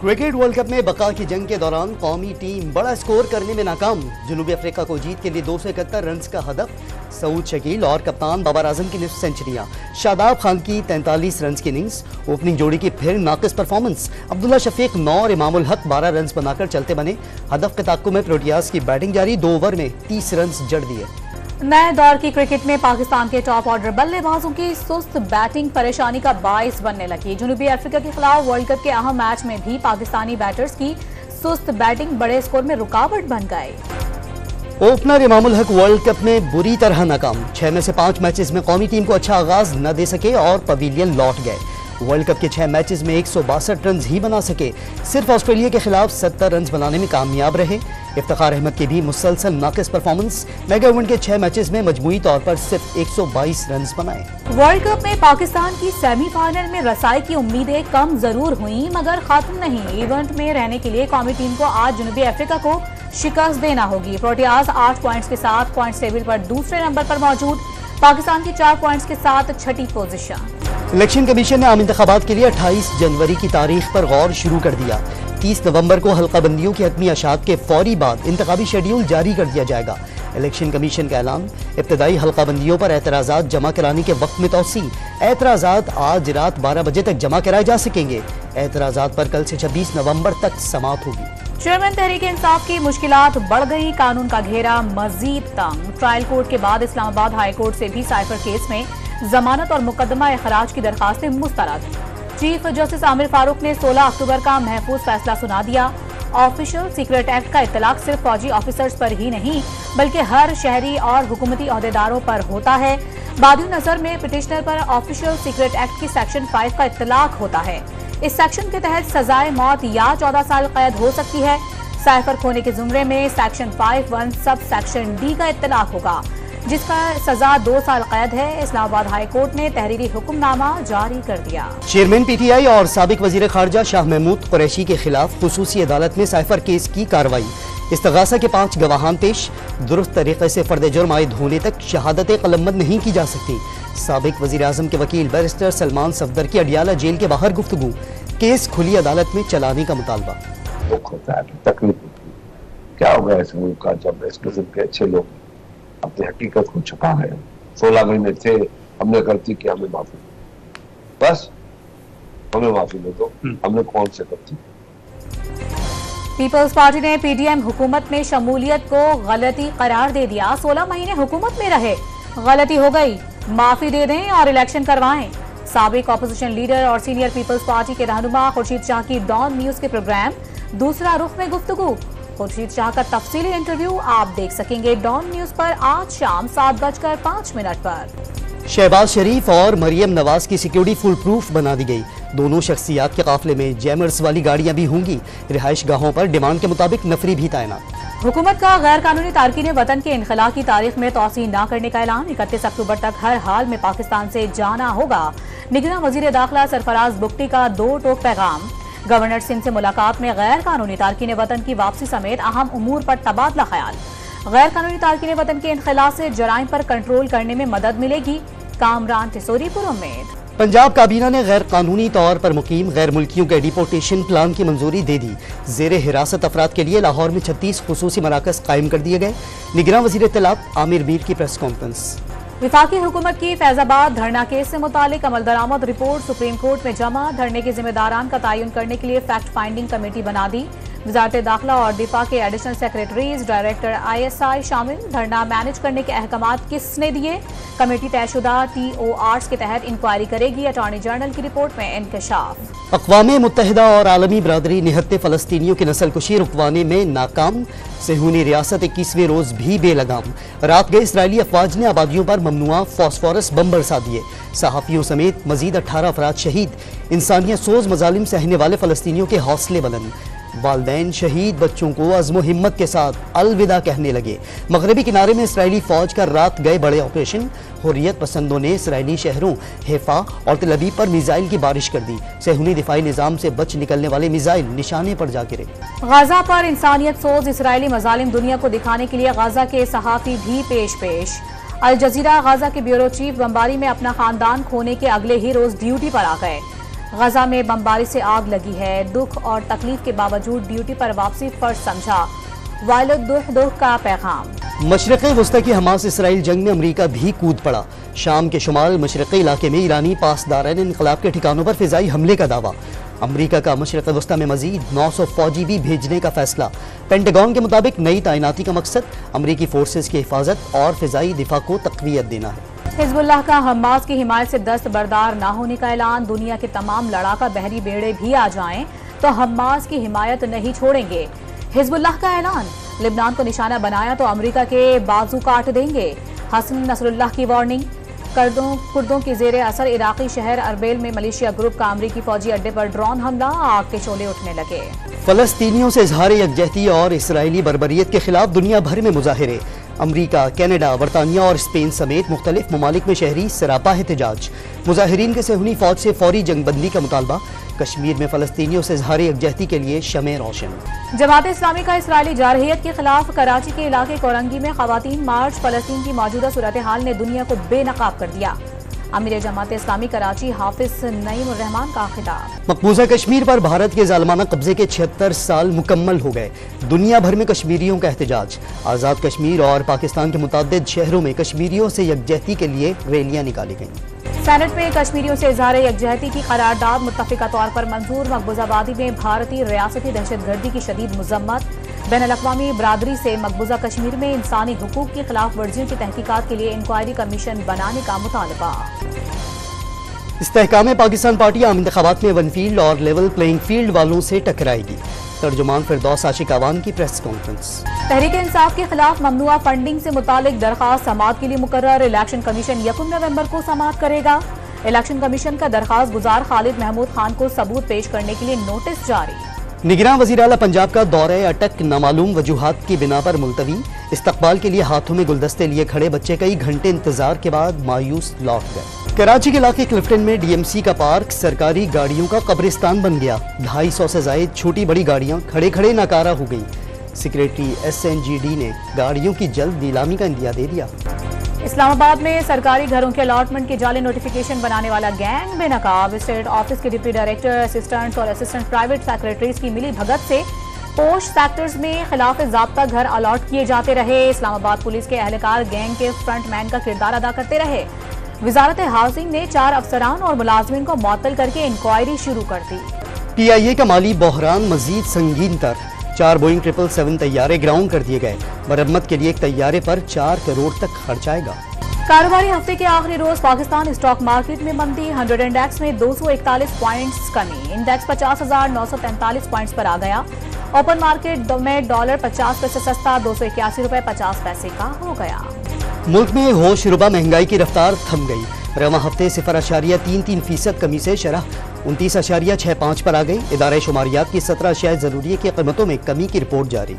Cricket world cup میں بقا کی جنگ کے دوران قومی ٹیم بڑا اسکور کرنے میں ناکام. جنوبی افریقہ کو جیت کے لیے 271 رنز کا ہدف. سعود شکیل اور کپتان بابر اعظم کی نصف سنچریاں. شاداب خان کی 43 رنز کی اننگز. اوپننگ جوڑی کی پھر ناقص پرفارمنس. عبداللہ شفیق 9 اور امام الحق 12 رنز بنا کر چلتے بنے. ہدف کے تعاقب میں پروٹیاز کی بیٹنگ جاری. 2 اوور میں 30 رنز جڑ دیے. نئے دور کی کرکٹ میں پاکستان کے ٹاپ آرڈر بلے بازوں کی سست بیٹنگ پریشانی کا باعث بننے لگی. جنوبی افریقہ کے خلاف ورلڈ کپ کے اہم میچ میں بھی پاکستانی بیٹرز کی سست بیٹنگ بڑے اسکور میں رکاوٹ بن گئی. اوپنر امام الحق ورلڈ کپ میں بری طرح ناکام. 6 میں سے 5 میچز میں قومی ٹیم کو اچھا آغاز نہ دے سکے اور پویلین لوٹ گئے. ورلڈ کپ کے 6 میچز میں 162 رنز ہی بنا سکے. صرف آسٹریلیا کے خلاف 70 رنز بنانے میں کامیاب رہے. افتخار احمد کی بھی مسلسل ناقص پرفارمنس. میگا ایونٹ کے 6 میچز میں مجموعی طور پر صرف 122 رنز بنائے. ورلڈ کپ میں پاکستان کی سیمی فائنل میں رسائی کی امیدیں کم ضرور ہوئیں مگر ختم نہیں. ایونٹ میں رہنے کے لیے قومی ٹیم کو آج جنوبی افریقہ کو شکست دینا ہوگی. پروٹیاز 8 پوائنٹس کے ساتھ پوائنٹس ٹیبل پر دوسرے نمبر پر موجود. پاکستان کی 4 پوائنٹس کے ساتھ چھٹی پوزیشن. الیکشن کمیشن نے عام انتخابات کے لیے 28 جنوری کی تاریخ پر غور شروع کر دیا. 30 نومبر کو حلقہ بندیوں کی حتمی اشاعت کے فوری بعد انتخابی شیڈیول جاری کر دیا جائے گا. الیکشن کمیشن کا اعلان. ابتدائی حلقہ بندیوں پر اعتراضات جمع کرانے کے وقت میں توسیع. اعتراضات آج رات 12 بجے تک جمع کرائے جا سکیں گے. اعتراضات پر کل سے 26 نومبر تک سماعت ہوگی. چیئرمین تحریک انصاف کی مشکلات بڑھ گئی. قانون کا گھیرا مزید تنگ. ٹرائل کورٹ کے بعد اسلام آباد ہائی کورٹ سے بھی سائفر کیس میں ضمانت اور مقدمہ اخراج کی درخواستیں مسترد. چیف جسٹس عامر فاروق نے 16 اکتوبر کا محفوظ فیصلہ سنا دیا. آفیشل سیکرٹ ایکٹ کا اطلاق صرف فوجی آفیسرز پر ہی نہیں بلکہ ہر شہری اور حکومتی عہدیداروں پر ہوتا ہے. بادی نظر میں پٹیشنر پر آفیشل سیکرٹ ایکٹ کی سیکشن 5 کا اطلاق ہوتا ہے. اس سیکشن کے تحت سزائے موت یا 14 سال قید ہو سکتی ہے. سائفر کھونے کے زمرے میں سیکشن 5(1) سب سیکشن ڈی کا اطلاق ہوگا جس کا سزا 2 سال قید ہے. اسلام آباد ہائی کورٹ نے تحریری حکم نامہ جاری کر دیا. چیئرمین پی ٹی آئی اور سابق وزیر خارجہ شاہ محمود قریشی کے خلاف خصوصی عدالت میں سائفر کیس کی کارروائی. استغاثہ کے 5 گواہان پیش. درست طریقے سے فرد جرم عائد ہونے تک شہادت قلمبند نہیں کی جا سکتی. سابق وزیر اعظم کے وکیل بیرسٹر سلمان صفدر کی اڈیالہ جیل کے باہر گفتگو. کیس کھلی عدالت میں چلانے کا مطالبہ. کیا ہوگا اس ملک کا جب اس قسم کے اچھے لوگ اپنی حقیقت کو چھپا ہے. 16 مہینے تھے ہم نے غلطی کی, ہمیں معافی بس ہمیں معافی دے دو. ہم نے کون سے غلطی. پیپلز پارٹی نے پی ڈی ایم حکومت میں شمولیت کو غلطی قرار دے دیا. 16 مہینے حکومت میں رہے, غلطی ہو گئی, معافی دے دیں اور الیکشن کروائیں. سابق اپوزیشن لیڈر اور سینئر پیپلز پارٹی کے رہنما خورشید شاہ کی ڈان نیوز کے پروگرام دوسرا رخ میں گفتگو. خورشید شاہ کا تفصیلی انٹرویو آپ دیکھ سکیں گے ڈان نیوز پر آج شام 7:05 پر. شہباز شریف اور مریم نواز کی سیکیورٹی فل پروف بنا دی گئی. دونوں شخصیات کے قافلے میں جیمرز والی گاڑیاں بھی ہوں گی. رہائش گاہوں پر ڈیمانڈ کے مطابق نفری بھی تعینات. حکومت کا غیر قانونی تارکین وطن کے انخلاء کی تاریخ میں توسیع نہ کرنے کا اعلان. 31 اکتوبر تک ہر حال میں پاکستان سے جانا ہوگا. نگراں وزیر داخلہ سرفراز بگٹی کا 2 ٹوک پیغام. گورنر سندھ سے ملاقات میں غیر قانونی تارکین وطن کی واپسی سمیت اہم امور پر تبادلہ خیال. غیر قانونی تارکین وطن کے انخلاء سے جرائم پر کنٹرول کرنے میں مدد ملے گی. کامران ٹھسوری پر امید. پنجاب کابینہ نے غیر قانونی طور پر مقیم غیر ملکیوں کے ڈیپورٹیشن پلان کی منظوری دے دی. زیر حراست افراد کے لیے لاہور میں 36 خصوصی مراکز قائم کر دیے گئے. نگراں وزیر اطلاعات عامر میر کی پریس کانفرنس. وفاقی حکومت کی فیض آباد دھرنا کیس سے متعلق عمل درآمد رپورٹ سپریم کورٹ میں جمع. دھرنے کے ذمہ داران کا تعین کرنے کے لیے فیکٹ فائنڈنگ کمیٹی بنا دی. وزارت داخلہ اور دفاع کے ایڈیشنل سیکریٹریز ڈائریکٹر ISI شامل. دھرنا مینج کرنے کے احکامات کس نے دیے؟ کمیٹی طے شدہ TORs کے تحت انکوائری کرے گی. اٹارنی جنرل کی رپورٹ میں انکشاف. اقوام متحدہ اور عالمی برادری نہتے فلسطینیوں کی نسل کشی رکوانے میں ناکام. صہیونی ریاست 21ویں روز بھی بے لگام. رات گئے اسرائیلی افواج نے آبادیوں پر ممنوعہ فاسفورس بم برسا دیے. صحافیوں سمیت مزید 18 افراد شہید. انسانیت سوز مظالم سہنے والے فلسطینیوں کے حوصلے بلند. والدین شہید بچوں کو عزم و ہمت کے ساتھ الوداع کہنے لگے. مغربی کنارے میں اسرائیلی فوج کا رات گئے بڑے آپریشن. حریت پسندوں نے اسرائیلی شہروں حیفا اور تل ابیب پر میزائل کی بارش کر دی. صہیونی دفاعی نظام سے بچ نکلنے والے میزائل نشانے پر جا گرے. غزہ پر انسانیت سوز اسرائیلی مظالم دنیا کو دکھانے کے لیے غزہ کے صحافی بھی پیش. الجزیرہ غزہ کے بیورو چیف بمباری میں اپنا خاندان کھونے کے اگلے ہی روز ڈیوٹی پر آ گئے. غزہ میں بمباری سے آگ لگی ہے، دکھ اور تکلیف کے باوجود ڈیوٹی پر واپسی فرض سمجھا، والد دکھ کا پیغام۔ مشرق وسطی کی حماس اسرائیل جنگ میں امریکہ بھی کود پڑا، شام کے شمال مشرقی علاقے میں ایرانی پاسداران انقلاب کے ٹھکانوں پر فضائی حملے کا دعویٰ۔ امریکہ کا مشرق وسطی میں مزید 900 فوجی بھی بھیجنے کا فیصلہ۔ پینٹاگون کے مطابق نئی تعیناتی کا مقصد امریکی فورسز کی حفاظت اور فضائی دفاع کو تقویت دینا ہے۔ حزب اللہ کا حماس کی حمایت سے دست بردار نہ ہونے کا اعلان، دنیا کے تمام لڑاکا بحری بیڑے بھی آ جائیں تو حماس کی حمایت نہیں چھوڑیں گے۔ حزب اللہ کا اعلان، لبنان کو نشانہ بنایا تو امریکہ کے بازو کاٹ دیں گے۔ حسن نصر اللہ کی وارننگ، کردوں کی زیر اثر عراقی شہر اربیل میں ملیشیا گروپ کا امریکی فوجی اڈے پر ڈرون حملہ، آگ کے شعلے اٹھنے لگے۔ فلسطینیوں سے اظہار یکجہتی اور اسرائیلی بربریت کے خلاف دنیا بھر میں مظاہرے، امریکہ، کینیڈا، برطانیہ اور اسپین سمیت مختلف ممالک میں شہری سراپا احتجاج، مظاہرین کے صہیونی فوج سے فوری جنگ بندی کا مطالبہ، کشمیر میں فلسطینیوں سے اظہار یکجہتی کے لیے شمع روشن۔ جماعت اسلامی کا اسرائیلی جارحیت کے خلاف کراچی کے علاقے کورنگی میں خواتین مارچ، فلسطین کی موجودہ صورتحال نے دنیا کو بے نقاب کر دیا، امیر جماعت اسلامی کراچی حافظ نعیم الرحمان کا خطاب۔ مقبوضہ کشمیر پر بھارت کے ظالمانہ قبضے کے 76 سال مکمل ہو گئے، دنیا بھر میں کشمیریوں کا احتجاج، آزاد کشمیر اور پاکستان کے متعدد شہروں میں کشمیریوں سے یکجہتی کے لیے ریلیاں نکالی گئیں۔ سینٹ میں کشمیریوں سے اظہار یکجہتی کی قرارداد متفقہ طور پر منظور، مقبوضہ وادی میں بھارتی ریاستی دہشت گردی کی شدید مذمت، بین الاقوامی برادری سے مقبوضہ کشمیر میں انسانی حقوق کی خلاف ورزیوں کی تحقیقات کے لیے انکوائری کمیشن بنانے کا مطالبہ۔ استحکام پاکستان پارٹی عام انتخابات میں ون فیلڈ اور لیول پلینگ فیلڈ والوں سے ٹکرائے گی، ترجمان فردوس عاشق اعوان کی پریس کانفرنس۔ تحریک انصاف کے خلاف ممنوعہ فنڈنگ سے متعلق درخواست سماعت کے لیے مقرر، الیکشن کمیشن 1 نومبر کو سماعت کرے گا۔ الیکشن کمیشن کا درخواست گزار خالد محمود خان کو ثبوت پیش کرنے کے لیے نوٹس جاری۔ نگراں وزیر اعلیٰ پنجاب کا دورہ اٹک نامعلوم وجوہات کی بنا پر ملتوی، استقبال کے لیے ہاتھوں میں گلدستے لیے کھڑے بچے کئی گھنٹے انتظار کے بعد مایوس لوٹ گئے۔ کراچی کے علاقے کلفٹن میں ڈی ایم سی کا پارک سرکاری گاڑیوں کا قبرستان بن گیا، 250 سے زائد چھوٹی بڑی گاڑیاں کھڑے کھڑے ناکارہ ہو گئیں، سیکریٹری SNGD نے گاڑیوں کی جلد نیلامی کا عندیہ دے دیا۔ اسلام آباد میں سرکاری گھروں کے الاٹمنٹ کے جعلی نوٹیفیکیشن بنانے والا گینگ بے نقاب، اسٹیٹ آفس کے ڈپٹی ڈائریکٹر، اسسٹنٹس اور اسسٹنٹ پرائیویٹ سیکریٹریز کی ملی بھگت سے پوش سیکٹرز میں خلاف ضابطہ گھر الاٹ کیے جاتے رہے۔ اسلام آباد پولیس کے اہلکار گینگ کے فرنٹ مین کا کردار ادا کرتے رہے۔ وزارت ہاؤسنگ نے 4 افسران اور ملازمین کو معطل کر کے انکوائری شروع کر دی۔ PIA کا مالی بحران مزید سنگین تر، 4 بوئنگ 777 طیارے گراؤنڈ کر دیے گئے، مرمت کے لیے ایک طیارے پر 4 کروڑ تک خرچ آئے گا۔ کاروباری ہفتے کے آخری روز پاکستان اسٹاک مارکیٹ میں مندی، 100 انڈیکس میں 241 پوائنٹس کمی، انڈیکس 50,943 پوائنٹس پر آ گیا۔ اوپن مارکیٹ میں ڈالر 50 پیسے سستا 281 روپے 50 پیسے کا ہو گیا۔ ملک میں ہوش ربا مہنگائی کی رفتار تھم گئی، رواں ہفتے 0.33% کمی سے شرح 29.65 پر آ گئی۔ ادارہ شماریات کی 17 اشیاء ضروریہ کی قیمتوں میں کمی کی رپورٹ جاری۔